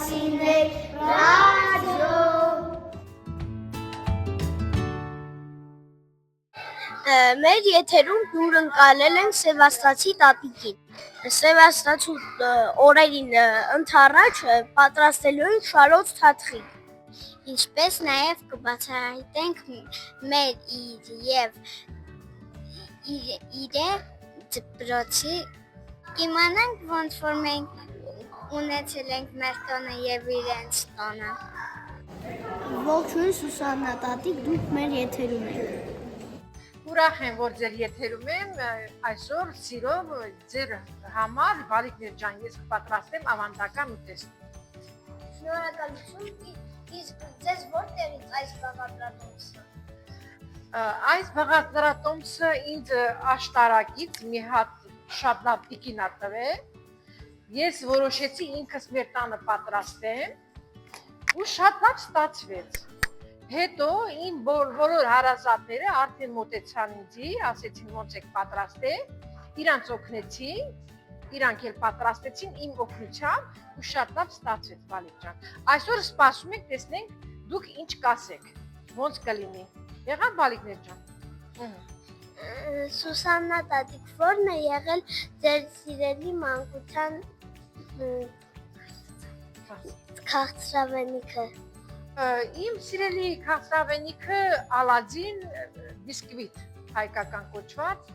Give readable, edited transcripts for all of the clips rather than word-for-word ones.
Սևաստացիներ ռադիո։ Մեր եթերում հյուրընկալել ենք Սևաստացի տատիկին։ Սևաստացու օրերին ընդառաջ պատրաստելու ենք շարոց թաթխիկ։ Ինչպես նաև կբացահայտենք մեր եւ իրե դպրոցի, կիմանանք ոնց որ մենք ունեցել ենք մեր տոնը եւ իրենց տոնը։ Ողջույն Սուսաննա տատիկ, դուք մեր եթերում եք։ Ուրախ եմ, որ ձեր եթերում եմ, այսօր սիրով ձեր համար Բալիկներ ջան, ես կպատրաստեմ ավանդական ուտեստ։ Շնորհակալություն, իսկ ձեզ որտեղից այս բաղադրատոմսը։ Այս բաղադրատոմսը ինձ աշտարակից մի հատ շատ լավ տիկին ա տվել։ Ես որոշեցի ինքս մեր տանը պատրաստեմ ու շատ լավ ստացվեց։ Հետո իմ բոլոր հարազատները արդեն մոտեցան ինձի, ասեցին ոնց եք պատրաստել, իրանց օգնեցի, իրանք էլ պատրաստեցին իմ օգնությամբ ու շատ լավ ստացվեց Բալիկ ջան։ Այսօր սպասում ենք տեսնենք դուք ինչ կասեք, ոնց կլինի։ Եղավ Բալիկներ ջան։ Սուսաննա տատիկ, ո՞րն է եղել ձեր սիրելի մանկության քաղցրավենիքը։ Իմ սիրելի քաղցրավենիքը Ալադին բիսկվիտ հայկական կոչված,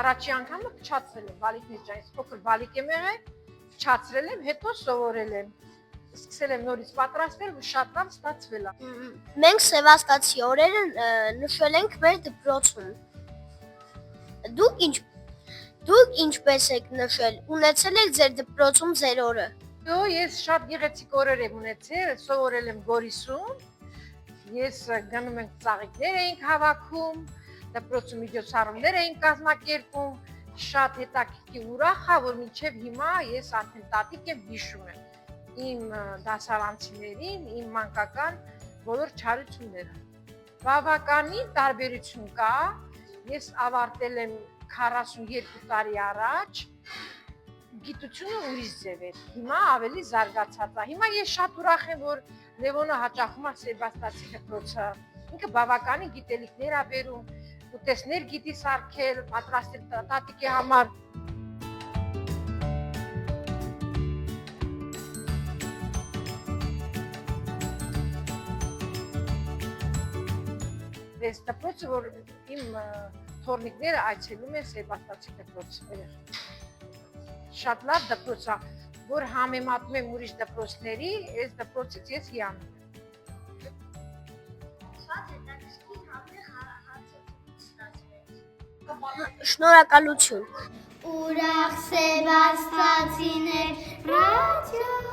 առաջի անգամը փչացրել եմ Բալիկներ ջան, ես փոքր բալիկ եմ եղել, փչացրել եմ, հետո սովորել եմ, սկսել եմ նորից պատրաստել ու շատ լավ ստացվել է։ Մենք Սևաստացի օրերը նշել ենք մեր դպրոցում։ Դուք ինչպես եք նշել, ունեցել եք ձեր դպրոցում ձեր օրը։ Ես շատ գեղեցիկ օրեր եմ ունեցել, սովորել եմ Գորիսում, ես գնում ենք ծաղիկներ էինք հավաքում, դպրոցում միջոցառումներ էինք կազմակերպում, շատ հետաքրքիր ուրախ ա, որ մինչև հիմա ես արդեն տատիկ եմ հիշում եմ իմ դասարանցիներին, իմ մանկական բոլոր չարությունները։ Բավականին տարբերություն կա, ես ավարտել եմ 42 տարի առաջ, գիտությունը ուրիշ ձև էր, հիմա ավելի զարգացած է։ Հիմա ես շատ ուրախ եմ, որ Լևոնը հաճախում է Սևաստացի դպրոցը, ինքը բավականին գիտելիքներ ա բերում, ուտեստներ գիտի սարքել, պատրաստել տատիկի համար։ Ես դպրոցը, որ իմ թորնիկները այցելում են Սևաստացի դպրոց։ Շատ լավ դպրոց է, որ համեմատում եմ ուրիշ դպրոցների, այս դպրոցից ես հիանում եմ։ Շատ հետաքրքիր համեղ հարցը։ Շնորհակալություն։ Ուրախ Սևաստացիներ ռադիո։